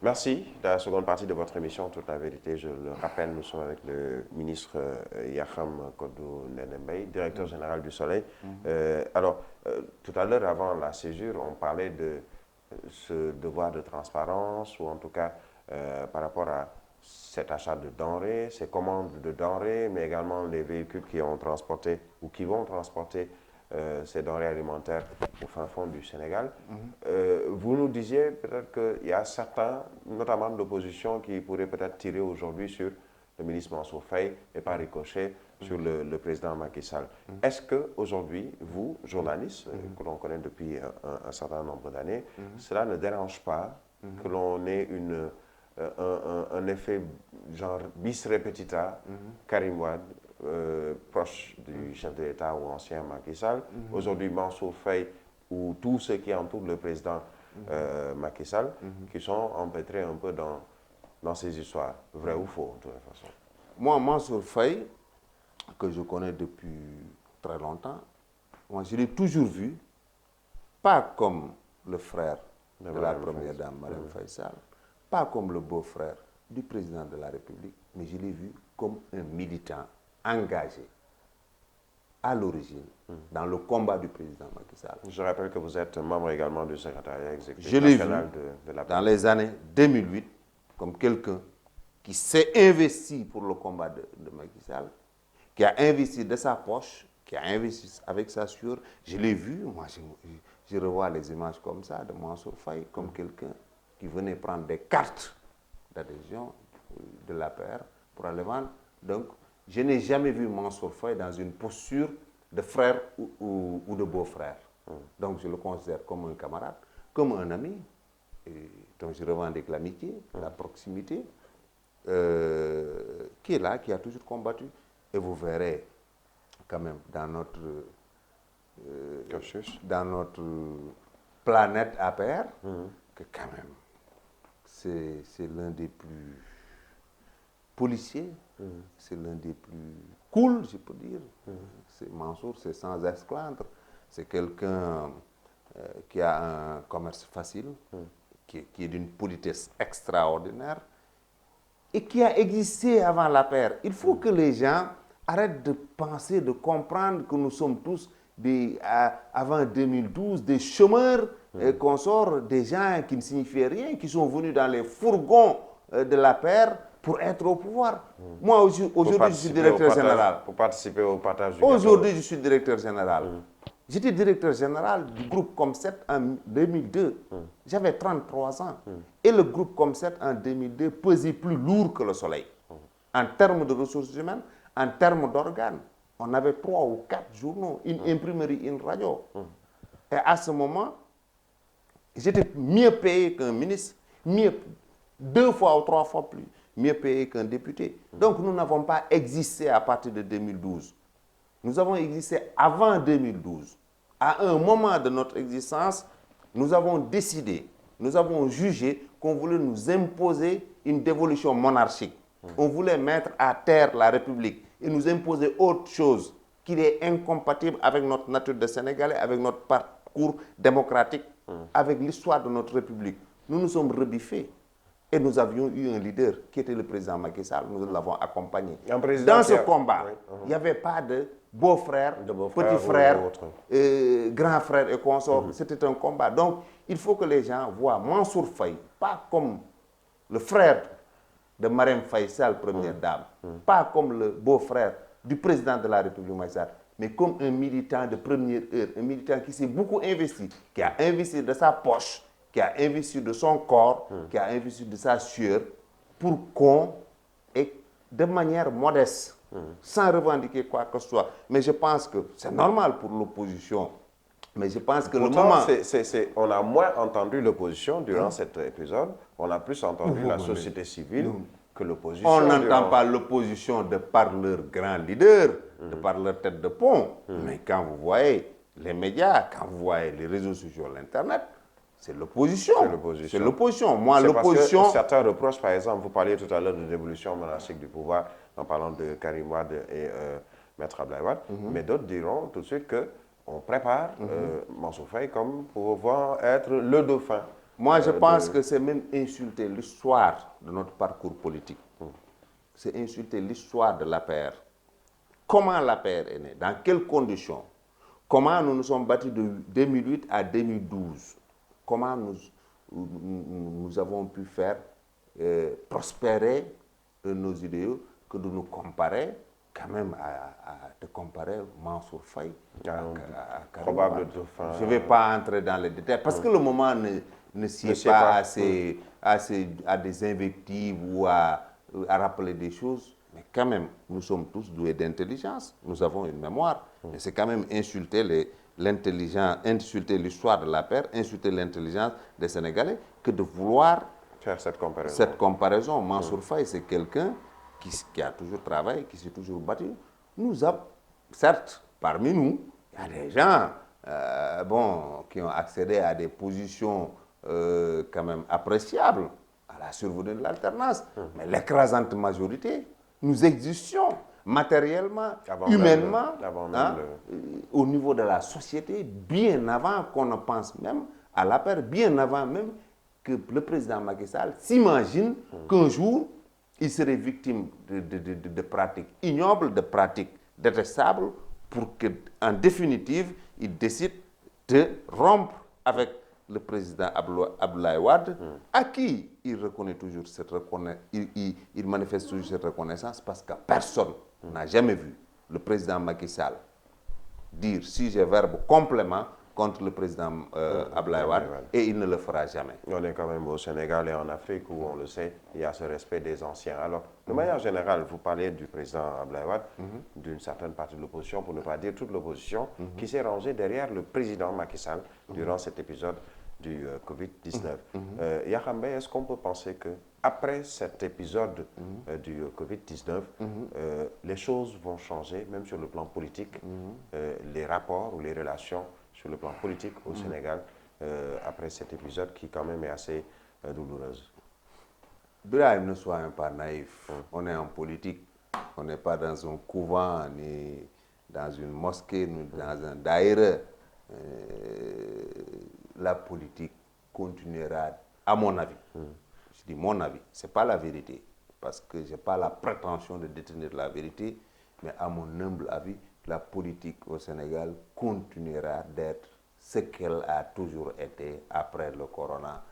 Merci. Dans la seconde partie de votre émission, Toute la vérité, je le rappelle, nous sommes avec le ministre Yakham Kodou Nenembey, directeur général du Soleil. Tout à l'heure, avant la césure, on parlait de ce devoir de transparence, ou en tout cas par rapport à cet achat de denrées, ces commandes de denrées, mais également les véhicules qui ont transporté ou qui vont transporter ces denrées alimentaires au fin fond du Sénégal. Vous nous disiez peut-être qu'il y a certains, notamment de l'opposition, qui pourraient peut-être tirer aujourd'hui sur le ministre Mansour Faye et par ricochet sur le président Macky Sall. Est-ce qu'aujourd'hui, vous, journaliste, que l'on connaît depuis un certain nombre d'années, cela ne dérange pas que l'on ait un effet genre bis repetita, Karim Wade, proche du chef de l'État ou ancien Macky Sall, aujourd'hui Mansour Faye ou tous ceux qui entourent le président Macky Sall, qui sont empêtrés un peu dans ces histoires, vrai ou faux, de toute façon. Moi, Mansour Faye, que je connais depuis très longtemps, moi je l'ai toujours vu, pas comme le frère de la première dame, Mme Faye Sall, pas comme le beau-frère du président de la République, mais je l'ai vu comme un militant engagé à l'origine dans le combat du président Macky Sall. Je rappelle que vous êtes membre également du secrétariat exécutif Je l'ai national vu de la dans les années 2008 comme quelqu'un qui s'est investi pour le combat de Macky Sall, qui a investi de sa poche, qui a investi avec sa sueur. Je l'ai vu, moi je revois les images comme ça de Mansour Faye, comme quelqu'un qui venait prendre des cartes d'adhésion de l'APR pour aller vendre. Donc, je n'ai jamais vu Mansour Faye dans une posture de frère ou de beau-frère. Donc, je le considère comme un camarade, comme un ami, dont je revendique l'amitié, la proximité, qui est là, qui a toujours combattu. Et vous verrez quand même dans notre planète APR que quand même c'est l'un des plus policiers, c'est l'un des plus cool, je peux dire. Mansour, c'est sans esclandre. C'est quelqu'un qui a un commerce facile, qui est d'une politesse extraordinaire et qui a existé avant la paire. Il faut que les gens arrêtent de penser, de comprendre que nous sommes tous, avant 2012, des chômeurs consorts, des gens qui ne signifiaient rien, qui sont venus dans les fourgons de la paire pour être au pouvoir. Moi, aujourd'hui, je suis directeur général. Pour participer au partage du Aujourd'hui, je suis directeur général. J'étais directeur général du groupe Comset en 2002. J'avais 33 ans. Et le groupe Comset en 2002 pesait plus lourd que le soleil. En termes de ressources humaines, en termes d'organes. On avait 3 ou 4 journaux, une imprimerie, une radio. Et à ce moment, j'étais mieux payé qu'un ministre, 2 fois ou 3 fois plus, mieux payé qu'un député. Donc nous n'avons pas existé à partir de 2012. Nous avons existé avant 2012. À un moment de notre existence, nous avons décidé, nous avons jugé qu'on voulait nous imposer une dévolution monarchique. On voulait mettre à terre la République et nous imposer autre chose qui est incompatible avec notre nature de Sénégalais, avec notre parcours démocratique, avec l'histoire de notre République. Nous nous sommes rebiffés. Et nous avions eu un leader qui était le président Macky Sall. Nous l'avons accompagné. Dans ce combat, il n'y avait pas de beau-frère, petit frère, grand frère et consort. C'était un combat. Donc, il faut que les gens voient Mansour Faye, pas comme le frère de Marème Faye Sall, première dame, pas comme le beau-frère du président de la République Macky Sall, mais comme un militant de première heure, un militant qui s'est beaucoup investi, qui a investi de sa poche, qui a investi de son corps, qui a investi de sa sueur, pour qu'on, et de manière modeste, sans revendiquer quoi que ce soit. Mais je pense que c'est normal pour l'opposition. Mais je pense que pourtant, le moment... on a moins entendu l'opposition durant cet épisode. On a plus entendu la société civile que l'opposition. On n'entend pas l'opposition de par leur grand leader, de par leur tête de pont. Mais quand vous voyez les médias, quand vous voyez les réseaux sociaux, l'Internet, c'est l'opposition. C'est l'opposition. Moi, l'opposition... Certains reprochent, par exemple, vous parliez tout à l'heure de dévolution monarchique du pouvoir en parlant de Karim Wade et Maître Abdoulaye Wade, mais d'autres diront tout de suite qu'on prépare Mansour Faye comme pour pouvoir être le dauphin Moi, je pense que c'est même insulter l'histoire de notre parcours politique. C'est insulter l'histoire de l'APR. Comment l'APR est né? Dans quelles conditions? Comment nous nous sommes battus de 2008 à 2012? Comment nous avons pu faire prospérer nos idéaux que de nous comparer quand même de comparer Mansour Faye à Karim Wade. Je ne vais pas entrer dans les détails parce que le moment ne sied pas à des invectives ou à rappeler des choses. Mais quand même, nous sommes tous doués d'intelligence. Nous avons une mémoire. Mais c'est quand même insulter l'intelligence, insulter l'histoire de la paix, insulter l'intelligence des Sénégalais que de vouloir faire cette comparaison. Mansour Faye, c'est quelqu'un qui a toujours travaillé, qui s'est toujours battu. Certes, parmi nous, il y a des gens qui ont accédé à des positions quand même appréciables à la survenue de l'alternance. Mais l'écrasante majorité, nous existions matériellement, humainement, au niveau de la société, bien avant qu'on ne pense même à la paix, bien avant même que le président Macky Sall s'imagine qu'un jour, il serait victime de pratiques ignobles, de pratiques détestables, pour qu'en définitive, il décide de rompre avec le président Abdoulaye Wade, à qui il reconnaît toujours il manifeste toujours cette reconnaissance, parce que personne n'a jamais vu le président Macky Sall dire sujet, verbe, complément contre le président Abdoulaye Wade, et il ne le fera jamais. On est quand même au Sénégal et en Afrique où, on le sait, il y a ce respect des anciens. Alors, de manière générale, vous parlez du président Abdoulaye Wade, d'une certaine partie de l'opposition, pour ne pas dire toute l'opposition, qui s'est rangée derrière le président Macky Sall durant cet épisode du Covid-19. Yakham Mbaye, est-ce qu'on peut penser qu'après cet épisode du Covid-19, les choses vont changer, même sur le plan politique, les rapports ou les relations sur le plan politique au Sénégal, après cet épisode qui quand même est assez douloureuse? Brahim, ne soyons pas naïfs. On est en politique. On n'est pas dans un couvent, ni dans une mosquée, ni dans un daïra. La politique continuera, à mon avis. Je dis mon avis, ce n'est pas la vérité, parce que je n'ai pas la prétention de détenir la vérité, mais à mon humble avis, la politique au Sénégal continuera d'être ce qu'elle a toujours été après le corona.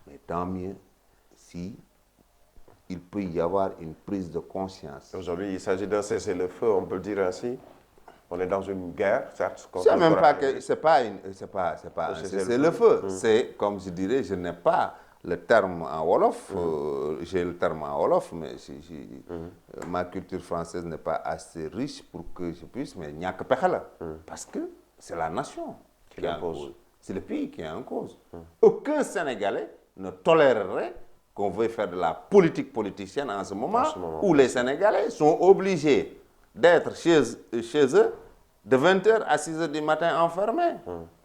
Mais tant mieux si il peut y avoir une prise de conscience. Aujourd'hui, il s'agit d'un cessez-le-feu, on peut le dire ainsi. On est dans une guerre, certes. C'est même pas que c'est pas un cessez-le-feu. C'est comme je dirais, je n'ai pas le terme en wolof. J'ai le terme en wolof, mais ma culture française n'est pas assez riche pour que je puisse. Mais ñàkk pexe la, parce que c'est la nation qui est en cause. C'est le pays qui est en cause. Aucun Sénégalais ne tolérerait qu'on veuille faire de la politique politicienne en ce moment où les Sénégalais sont obligés d'être chez eux de 20h à 6h du matin enfermés.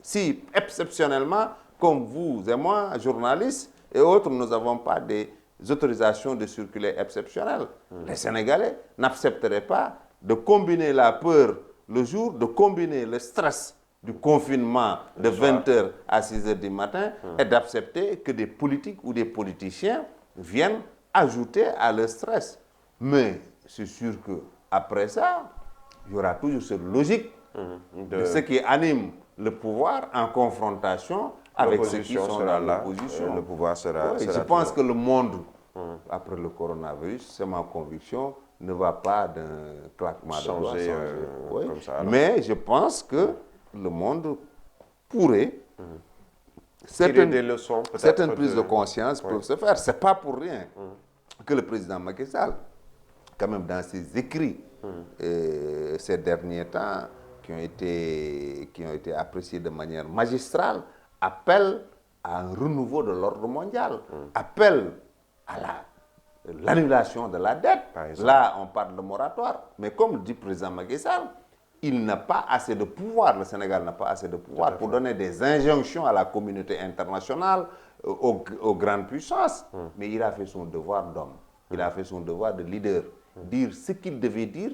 Si exceptionnellement, comme vous et moi, journalistes et autres, nous n'avons pas des autorisations de circuler exceptionnelles, les Sénégalais n'accepteraient pas de combiner la peur le jour, de combiner le stress du confinement de 20h à 6h du matin et d'accepter que des politiques ou des politiciens viennent ajouter à leur stress. Mais c'est sûr qu'après ça, il y aura toujours cette logique de ce qui anime le pouvoir en confrontation avec ceux qui sont dans l'opposition. Le pouvoir sera je pense que le monde, après le coronavirus, c'est ma conviction, ne va pas d'un claquement de doigts changer. Comme ça, mais je pense que le monde pourrait, certaines prises de conscience peuvent se faire. Ce n'est pas pour rien que le président Macky Sall, quand même dans ses écrits, ces derniers temps, qui ont été appréciés de manière magistrale, appelle à un renouveau de l'ordre mondial, appelle à l'annulation de la dette. Là, on parle de moratoire. Mais comme le dit le président Macky Sall, il n'a pas assez de pouvoir, le Sénégal n'a pas assez de pouvoir pour donner des injonctions à la communauté internationale, aux grandes puissances. Mais il a fait son devoir d'homme, il a fait son devoir de leader, dire ce qu'il devait dire,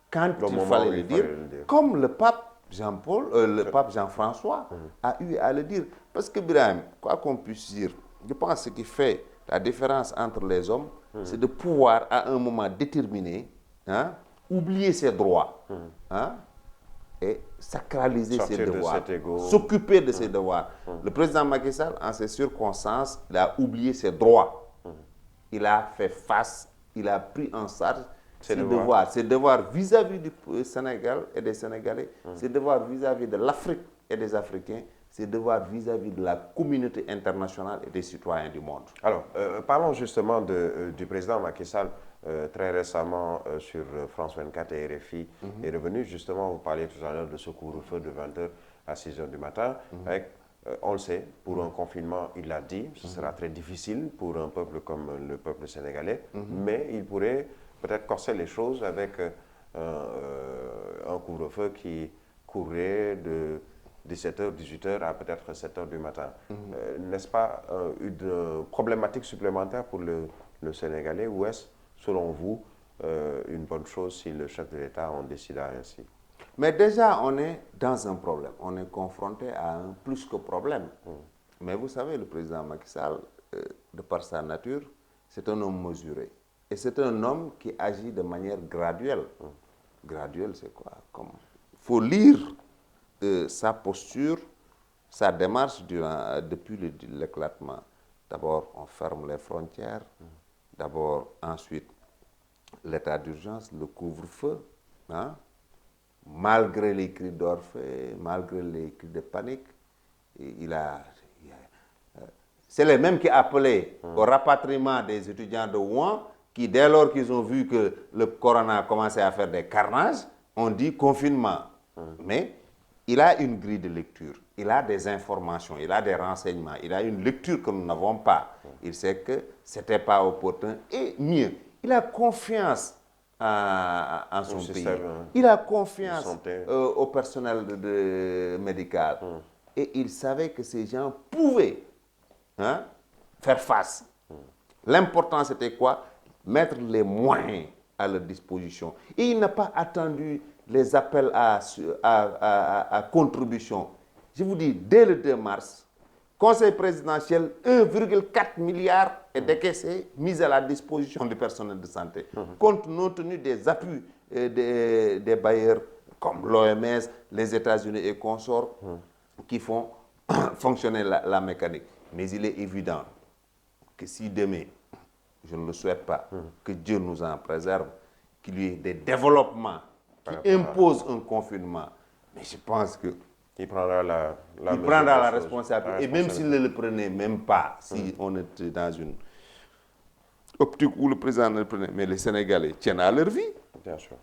quand il fallait le dire, comme le pape le pape Jean-François a eu à le dire. Parce que, Birahim, quoi qu'on puisse dire, je pense que ce qui fait la différence entre les hommes, c'est de pouvoir, à un moment déterminé, hein, oublier ses droits, hein, et sacraliser Sortir ses de devoirs, cet ego. s'occuper de ses devoirs. Le président Macky Sall, en ces circonstances, il a oublié ses droits. Il a fait face, il a pris en charge ses devoirs vis-à-vis du Sénégal et des Sénégalais, ses devoirs vis-à-vis de l'Afrique et des Africains, ses devoirs vis-à-vis de la communauté internationale et des citoyens du monde. Alors, parlons justement du président Macky Sall. Très récemment, sur France 24 et RFI, est revenu justement, vous parliez tout à l'heure de ce couvre-feu de 20h à 6h du matin, avec, on le sait, pour un confinement, il l'a dit, ce sera très difficile pour un peuple comme le peuple sénégalais, mais il pourrait peut-être corser les choses avec un couvre-feu qui courrait de 17h, 18h à peut-être 7h du matin. N'est-ce pas une problématique supplémentaire pour le Sénégalais, ou est-ce, selon vous, une bonne chose si le chef de l'État en décida ainsi? Mais déjà, on est dans un problème. On est confronté à un plus que problème. Mais vous savez, le président Macky Sall, de par sa nature, c'est un homme mesuré. Et c'est un homme qui agit de manière graduelle. Graduelle, c'est quoi? Il faut lire sa posture, sa démarche depuis l'éclatement. D'abord, on ferme les frontières. D'abord, ensuite, l'état d'urgence, le couvre-feu. Hein? Malgré les cris d'orfraie, malgré les cris de panique, c'est les mêmes qui appelaient au rapatriement des étudiants de Wuhan, qui, dès lors qu'ils ont vu que le corona commençait à faire des carnages, ont dit confinement. Mais il a une grille de lecture, il a des informations, il a des renseignements, il a une lecture que nous n'avons pas. Il sait que ce n'était pas opportun, et mieux, il a confiance en son pays. Il a confiance au personnel médical. Et il savait que ces gens pouvaient faire face. L'important, c'était quoi? Mettre les moyens à leur disposition. Et il n'a pas attendu les appels à contribution. Je vous dis, dès le 2 mars, Conseil présidentiel, 1,4 milliard est décaissé, mis à la disposition du personnel de santé, compte tenu des appuis des bailleurs comme l'OMS, les États-Unis et consorts, qui font fonctionner la mécanique. Mais il est évident que si demain, je ne le souhaite pas, que Dieu nous en préserve, qu'il y ait des développements qui imposent un confinement, mais je pense que il prendra la responsabilité. Et même s'il ne le prenait même pas, si on était dans une optique où le président ne le prenait, mais les Sénégalais tiennent à leur vie. Bien sûr.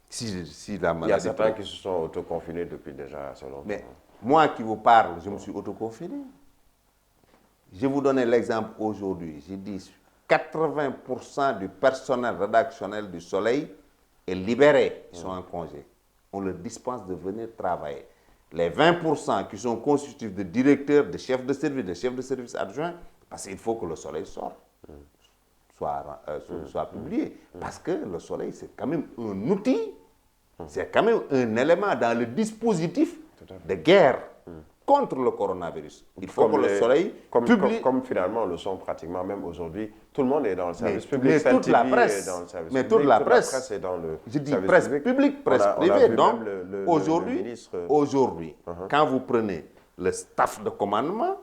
Si la maladie, il y a certains qui se sont autoconfinés depuis déjà assez longtemps. Mais moi qui vous parle, je me suis autoconfiné. Je vous donne l'exemple aujourd'hui. J'ai dit 80% du personnel rédactionnel du Soleil est libéré. Ils sont en congé. On leur dispense de venir travailler. Les 20% qui sont constitutifs de directeurs, de chefs de service adjoints, parce qu'il faut que le Soleil sorte, soit publié. Parce que le Soleil, c'est quand même un outil, c'est quand même un élément dans le dispositif de guerre contre le coronavirus. Il faut que le Soleil publie... Comme finalement le sont pratiquement même aujourd'hui, tout le monde est dans le service public. Mais toute la presse est dans le je dis presse publique, presse privée. Donc, aujourd'hui, quand vous prenez le staff de commandement,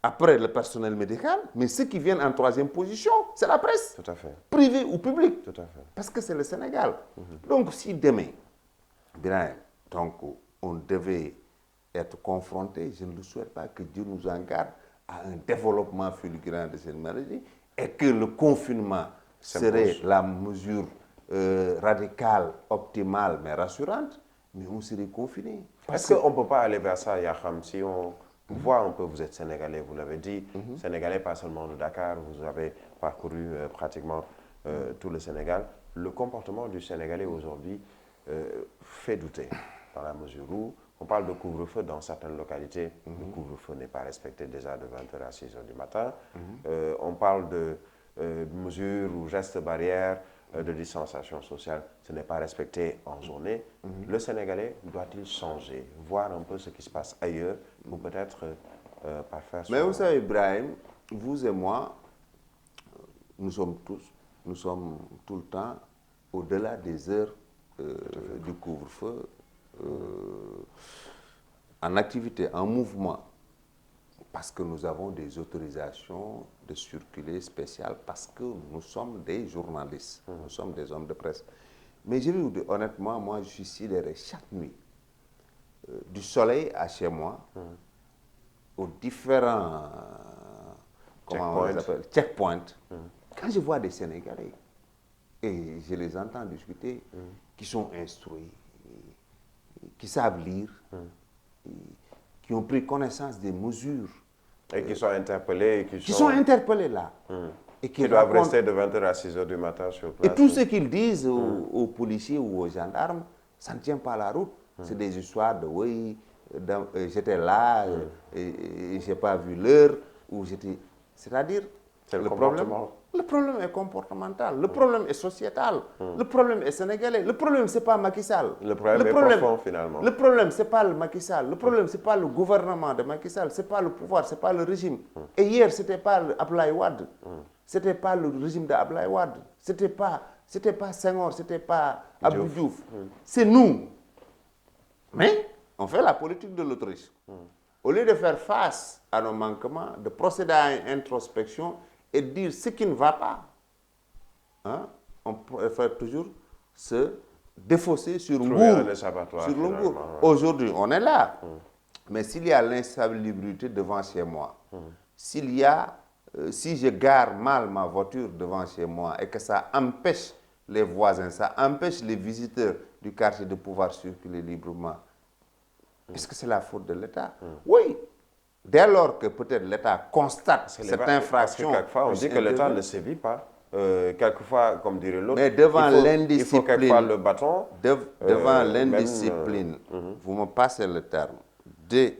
après le personnel médical, mais ceux qui viennent en troisième position, c'est la presse. Tout à fait. Privée ou publique. Tout à fait. Parce que c'est le Sénégal. Donc, si demain, on devait être confronté, je ne le souhaite pas, que Dieu nous en garde, à un développement fulgurant de cette maladie, et que le confinement serait la mesure radicale, optimale, mais rassurante, mais on serait confiné. Est-ce qu'on ne peut pas aller vers ça, Yakham, si on voit un peu, vous êtes Sénégalais, vous l'avez dit, Sénégalais pas seulement de Dakar, vous avez parcouru pratiquement tout le Sénégal. Le comportement du Sénégalais aujourd'hui fait douter, dans la mesure où on parle de couvre-feu dans certaines localités. Le couvre-feu n'est pas respecté déjà de 20h à 6h du matin. On parle de mesures ou gestes barrières de distanciation sociale, ce n'est pas respecté en journée. Le Sénégalais doit-il changer, voir un peu ce qui se passe ailleurs pour peut-être parfaire son... Mais vous savez, Ibrahim, vous et moi, nous sommes tout le temps au-delà des heures du couvre-feu, en activité, en mouvement, parce que nous avons des autorisations de circuler spéciales, parce que nous sommes des journalistes, nous sommes des hommes de presse. Mais je vais vous dire, honnêtement, moi, je suis sidéré chaque nuit, du soleil à chez moi, aux différents, comment on les appelle, checkpoints, quand je vois des Sénégalais, et je les entends discuter, qui sont instruits, qui savent lire, qui ont pris connaissance des mesures. Et qui sont interpellés. Et qui sont interpellés là. Et qui doivent rester de 20h à 6h du matin sur place. Et tout ce qu'ils disent aux policiers ou aux gendarmes, ça ne tient pas la route. C'est des histoires de oui, j'étais là, et je n'ai pas vu l'heure, ou j'étais. C'est-à-dire, le problème est comportemental, le problème est sociétal, le problème est sénégalais, le problème c'est pas Macky Sall. Le problème est profond finalement. Le problème c'est pas le Macky Sall, le problème c'est pas le gouvernement de Macky Sall, c'est pas le pouvoir, c'est pas le régime. Et hier c'était pas Abdoulaye Wade, c'était pas le régime d'Abdoulaye Wade, c'était pas Senghor, c'était pas Abdou Diouf, c'est nous. Mais on fait la politique de l'autruche. Au lieu de faire face à nos manquements, de procéder à une introspection et de dire ce qui ne va pas, on préfère toujours se défausser sur Ngour. Aujourd'hui, on est là. Mais s'il y a l'insalubrité devant chez moi, si je gare mal ma voiture devant chez moi et que ça empêche les voisins, ça empêche les visiteurs du quartier de pouvoir circuler librement, est-ce que c'est la faute de l'État? Oui. Dès lors que peut-être l'État constate cette infraction... Parce que quelquefois, on dit que l'État ne sévit pas. Quelquefois, comme dirait l'autre, mais devant l'indiscipline... Il faut quelquefois le bâton. Devant l'indiscipline, vous me passez le terme, de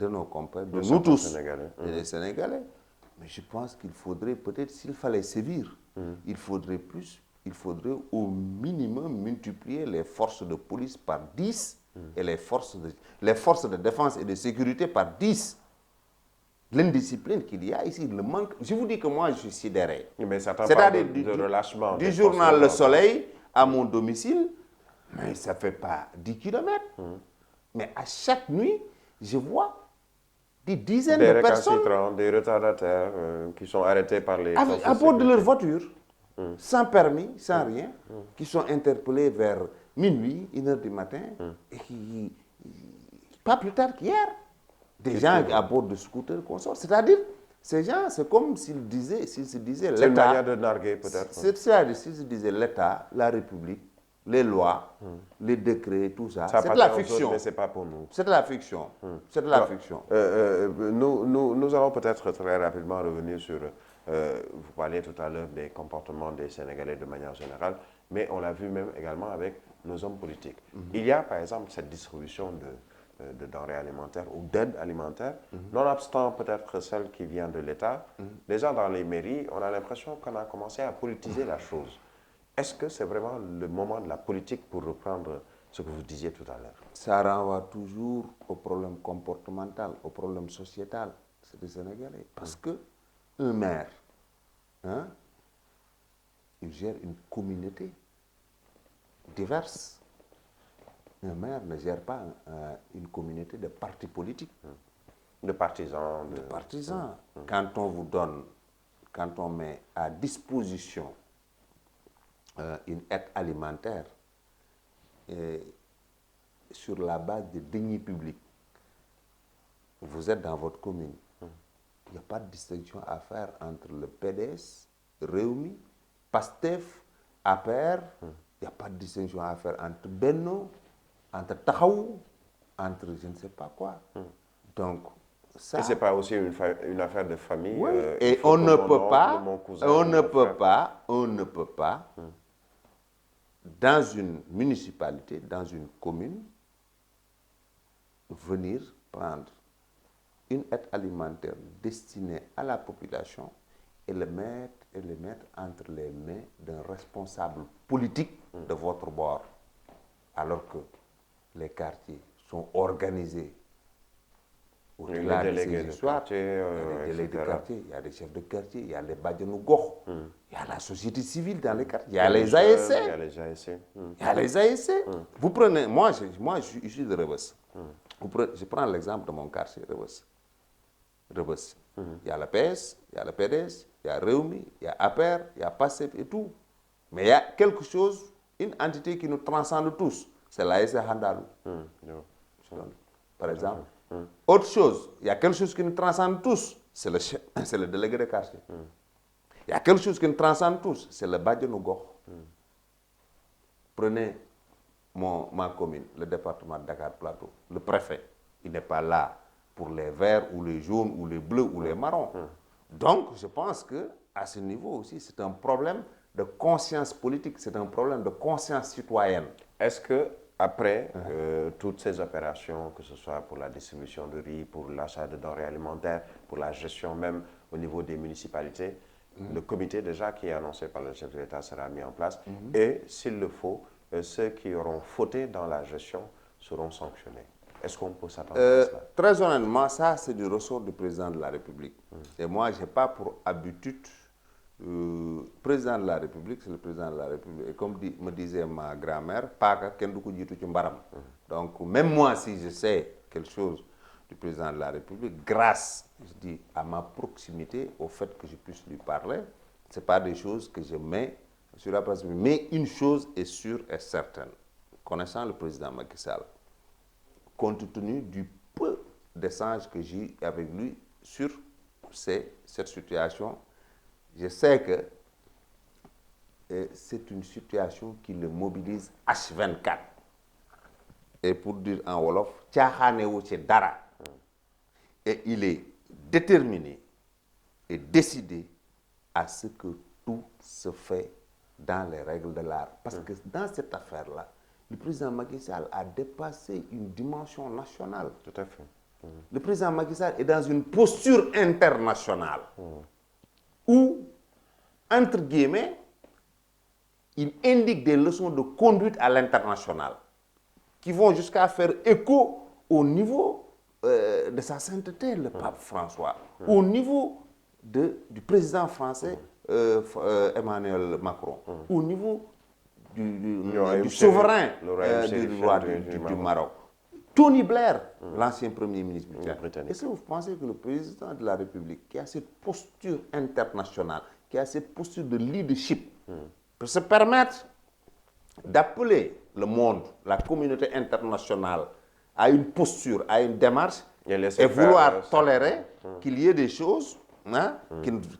nos compagnes, de nous tous, les Sénégalais. Mais je pense qu'il faudrait peut-être, s'il fallait sévir, il faudrait au minimum multiplier les forces de police par 10 et les forces de défense et de sécurité par 10. L'indiscipline qu'il y a ici, le manque. Je vous dis que moi, je suis sidéré. Mais certains parlent de relâchement. Du journal Le Soleil à mon domicile, mais ça ne fait pas 10 kilomètres. Mais à chaque nuit, je vois des dizaines de personnes. Des retardataires qui sont arrêtés par les... À bord de leur voiture, sans permis, sans rien, qui sont interpellés vers minuit, 1h du matin, et qui, pas plus tard qu'hier, des gens à bord de scooters consorts. C'est-à-dire, ces gens, c'est comme s'ils se disaient l'État... C'est une manière de narguer peut-être. C'est-à-dire, s'ils se disaient l'État, la République, les lois, les décrets, tout ça. C'est de la fiction. Mais ce n'est pas pour nous. C'est de la fiction. C'est de la fiction. Nous allons peut-être très rapidement revenir sur... vous parliez tout à l'heure des comportements des Sénégalais de manière générale, mais on l'a vu même également avec nos hommes politiques. Il y a par exemple cette distribution de denrées alimentaires ou d'aide alimentaire, nonobstant peut-être celle qui vient de l'État. Déjà dans les mairies, on a l'impression qu'on a commencé à politiser la chose. Est-ce que c'est vraiment le moment de la politique pour reprendre ce que vous disiez tout à l'heure? Ça renvoie toujours au problème comportemental, au problème sociétal. C'est des Sénégalais. Parce que un maire, il gère une communauté diverse. Un maire ne gère pas une communauté de partis politiques. De partisans. De partisans. Quand on vous donne, quand on met à disposition une aide alimentaire sur la base de deniers publics, vous êtes dans votre commune. Il n'y a pas de distinction à faire entre le PDS, Rewmi, PASTEF, APR. Il n'y a pas de distinction à faire entre Benno, entre Taxawu, entre je ne sais pas quoi. Donc, ça... Et ce n'est pas aussi une affaire de famille. Oui. Et on ne peut pas, dans une municipalité, dans une commune, venir prendre une aide alimentaire destinée à la population et les mettre entre les mains d'un responsable politique de votre bord. Alors que les quartiers sont organisés au-delà de ces histoires. Il y a des délégués de quartier, il y a des chefs de quartier, il y a les Badianou Gokh, il y a la société civile dans les quartiers, il y a les ASC. Il y a les ASC. Il y a les ASC. Vous prenez, moi je suis issu de Rebeuss. Je prends l'exemple de mon quartier, Rebeuss. Il y a la PS, il y a le PDS, il y a Rewmi, il y a APR, il y a PASTEF et tout. Mais il y a quelque chose, une entité qui nous transcende tous, c'est l'ASC Handalou. Par exemple. Autre chose, il y a quelque chose qui nous transcende tous, c'est le délégué de quartier. Il y a quelque chose qui nous transcende tous, c'est le Badianou Gokh. Prenez ma commune, le département de Dakar Plateau, le préfet, il n'est pas là pour les verts ou les jaunes ou les bleus ou les marrons. Donc, je pense qu'à ce niveau aussi, c'est un problème de conscience politique, c'est un problème de conscience citoyenne. Est-ce que après toutes ces opérations, que ce soit pour la distribution de riz, pour l'achat de denrées alimentaires, pour la gestion même au niveau des municipalités, le comité déjà qui est annoncé par le chef de l'État sera mis en place et s'il le faut, ceux qui auront fauté dans la gestion seront sanctionnés? Est-ce qu'on peut s'attendre à cela? Très honnêtement, ça c'est du ressort du président de la République. Et moi, je n'ai pas pour habitude, président de la République, c'est le président de la République. Et comme me disait ma grand-mère, donc même moi, si je sais quelque chose du président de la République, grâce, je dis, à ma proximité, au fait que je puisse lui parler, ce n'est pas des choses que je mets sur la place. Mais une chose est sûre et certaine, connaissant le président Macky Sall, compte tenu du peu d'échanges que j'ai eu avec lui sur cette situation, je sais que c'est une situation qui le mobilise H24. Et pour dire en Wolof, dara. Et il est déterminé et décidé à ce que tout se fait dans les règles de l'art. Parce que dans cette affaire-là, le président Macky Sall a dépassé une dimension nationale. Tout à fait. Le président Macky Sall est dans une posture internationale où, entre guillemets, il indique des leçons de conduite à l'international qui vont jusqu'à faire écho au niveau de sa sainteté, le pape François, au niveau du président français Emmanuel Macron, au niveau du souverain du roi du Maroc. Tony Blair, l'ancien premier ministre britannique. Est-ce que vous pensez que le président de la République, qui a cette posture internationale, qui a cette posture de leadership, peut se permettre d'appeler le monde, la communauté internationale, à une posture, à une démarche, et vouloir tolérer qu'il y ait des choses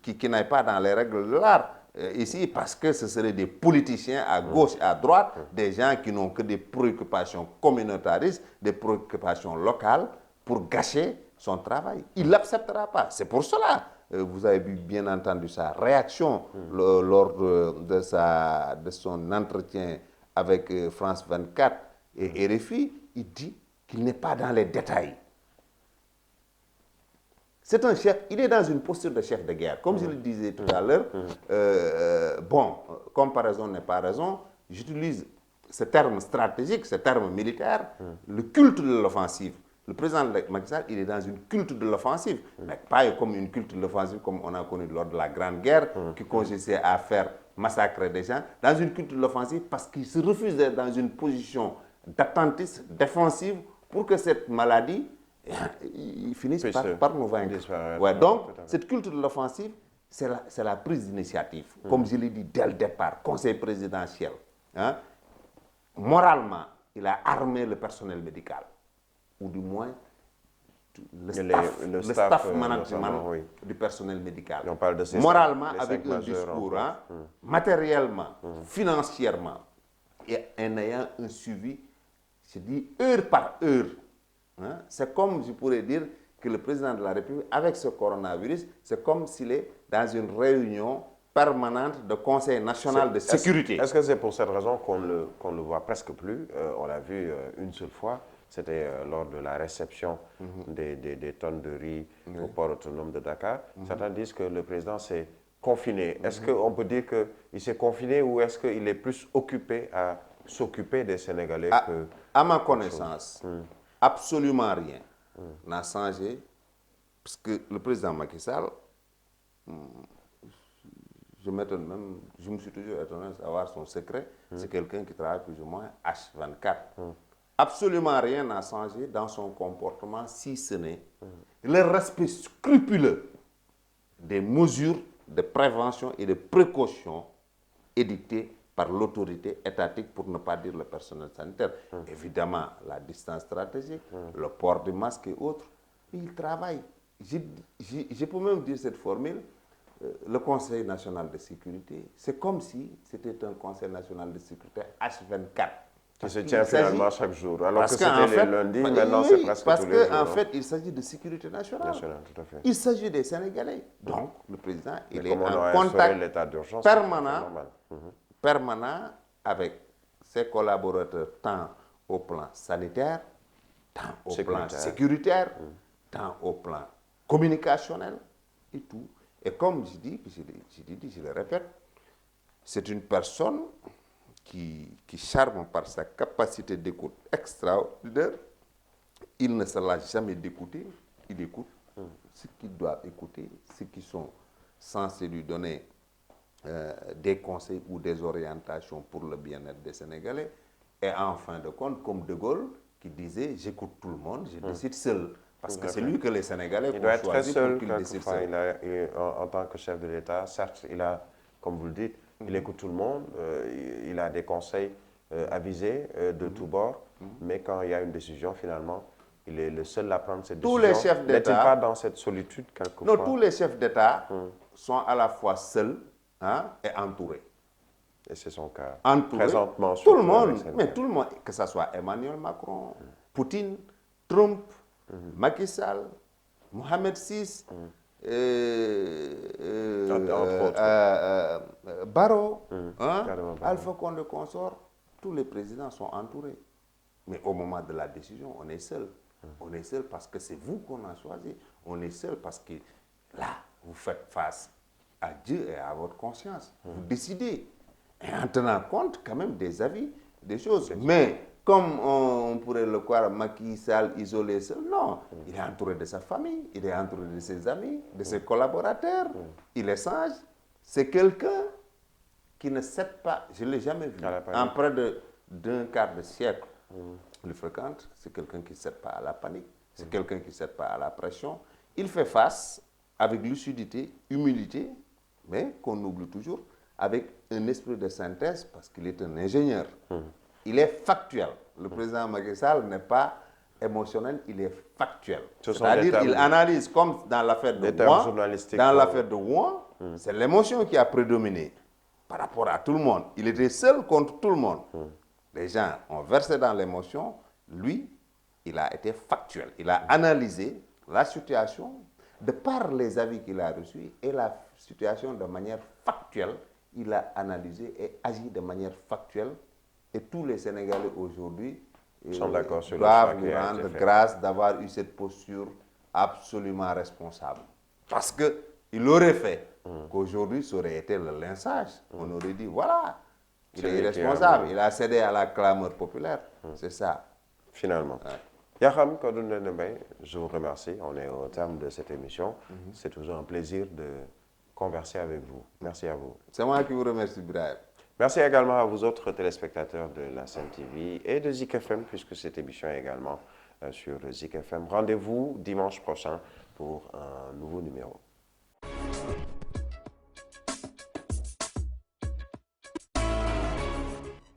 qui n'aillent pas dans les règles de l'art ici, parce que ce seraient des politiciens à gauche et à droite, des gens qui n'ont que des préoccupations communautaristes, des préoccupations locales, pour gâcher son travail. Il ne l'acceptera pas. C'est pour cela, vous avez bien entendu sa réaction lors de son entretien avec France 24 et RFI, il dit qu'il n'est pas dans les détails. C'est un chef, il est dans une posture de chef de guerre. Comme je le disais tout à l'heure, comparaison n'est pas raison, j'utilise ce terme stratégique, ce terme militaire, le culte de l'offensive. Le président Macky Sall, il est dans une culte de l'offensive, mais pas comme une culte de l'offensive comme on a connu lors de la Grande Guerre, qui consistait à faire massacrer des gens, dans une culte de l'offensive parce qu'il se refusait dans une position d'attentisme, défensive, pour que cette maladie ils finissent par nous vaincre. Ouais, donc, cette culture de l'offensive, c'est la prise d'initiative. Comme je l'ai dit dès le départ, conseil présidentiel. Moralement, il a armé le personnel médical. Ou du moins, le staff management du personnel médical. On parle de moralement, avec un discours, matériellement, financièrement, et en ayant un suivi, je dis, heure par heure. C'est comme, je pourrais dire, que le président de la République, avec ce coronavirus, c'est comme s'il est dans une réunion permanente de Conseil national de sécurité. Est-ce que c'est pour cette raison qu'on le voit presque plus? On l'a vu une seule fois, c'était lors de la réception des tonnes de riz au port autonome de Dakar. Certains disent que le président s'est confiné. Est-ce qu'on peut dire qu'il s'est confiné ou est-ce qu'il est plus occupé à s'occuper des Sénégalais que... À ma connaissance, absolument rien n'a changé, parce que le président Macky Sall, je me suis toujours étonné de savoir son secret, c'est quelqu'un qui travaille plus ou moins H24. Absolument rien n'a changé dans son comportement, si ce n'est le respect scrupuleux des mesures de prévention et de précaution édictées par l'autorité étatique, pour ne pas dire le personnel sanitaire. Évidemment, la distance stratégique, le port du masque et autres. Il travaille. Je peux même dire cette formule, le Conseil national de sécurité, c'est comme si c'était un Conseil national de sécurité H24. Qui se tient finalement chaque jour. Alors que c'était le lundi, maintenant c'est presque tous les jours. Parce qu'en fait, il s'agit de sécurité nationale. Tout à fait. Il s'agit des Sénégalais. Donc, le président, il est en contact permanent avec ses collaborateurs, tant au plan sanitaire, tant au plan sécuritaire, tant au plan communicationnel et tout. Et comme je dis, je le répète, c'est une personne qui charme par sa capacité d'écoute extraordinaire. Il ne se lâche jamais d'écouter. Il écoute ce qu'il doit écouter, ceux qui sont censés lui donner des conseils ou des orientations pour le bien-être des Sénégalais. Et en fin de compte, comme De Gaulle, qui disait « j'écoute tout le monde, je décide seul ». Parce que c'est lui que les Sénégalais ont choisi pour qu'il décide seul. En tant que chef de l'État, certes, il a, comme vous le dites, il écoute tout le monde, il a des conseils avisés de tous bords, mais quand il y a une décision, finalement, il est le seul à prendre cette décision. Tous les chefs d'État... N'est-il pas dans cette solitude quelquefois? Non, tous les chefs d'État sont à la fois seuls et entourés. Et c'est son cas. Entourés. Présentement, tout le monde, mais tout le monde, que ce soit Emmanuel Macron, Poutine, Trump, Macky Sall, Mohamed VI, Barrow, Alpha Condé consort, tous les présidents sont entourés. Mais au moment de la décision, on est seul. On est seul parce que c'est vous qu'on a choisi. On est seul parce que là, vous faites face à Dieu et à votre conscience. Vous décidez. Et en tenant compte quand même des avis, des choses. Mais comme on pourrait le croire, Macky Sall isolé seul, non. Il est entouré de sa famille, il est entouré de ses amis, de ses collaborateurs. Il est sage. C'est quelqu'un qui ne cède pas, je ne l'ai jamais vu, en près d'un quart de siècle, le fréquente, c'est quelqu'un qui ne cède pas à la panique, c'est quelqu'un qui ne cède pas à la pression. Il fait face avec lucidité, humilité, mais qu'on oublie toujours, avec un esprit de synthèse, parce qu'il est un ingénieur. Il est factuel. Le président Macky Sall n'est pas émotionnel, il est factuel. C'est-à-dire qu'il analyse, comme dans l'affaire de Rouen, c'est l'émotion qui a prédominé par rapport à tout le monde. Il était seul contre tout le monde. Les gens ont versé dans l'émotion. Lui, il a été factuel. Il a analysé la situation de par les avis qu'il a reçus et la situation de manière factuelle. Il a analysé et agi de manière factuelle. Et tous les Sénégalais aujourd'hui doivent lui rendre grâce d'avoir eu cette posture absolument responsable. Parce qu'il aurait fait qu'aujourd'hui, ça aurait été le lynchage. On aurait dit, voilà, il est irresponsable, il a cédé à la clameur populaire. C'est ça. Finalement. Yakham Codou Ndéné Mbaye, je vous remercie. On est au terme de cette émission. C'est toujours un plaisir de converser avec vous. Merci à vous. C'est moi qui vous remercie, Brahim. Merci également à vous autres téléspectateurs de la Sen TV et de Zik FM, puisque cette émission est également sur Zik FM. Rendez-vous dimanche prochain pour un nouveau numéro.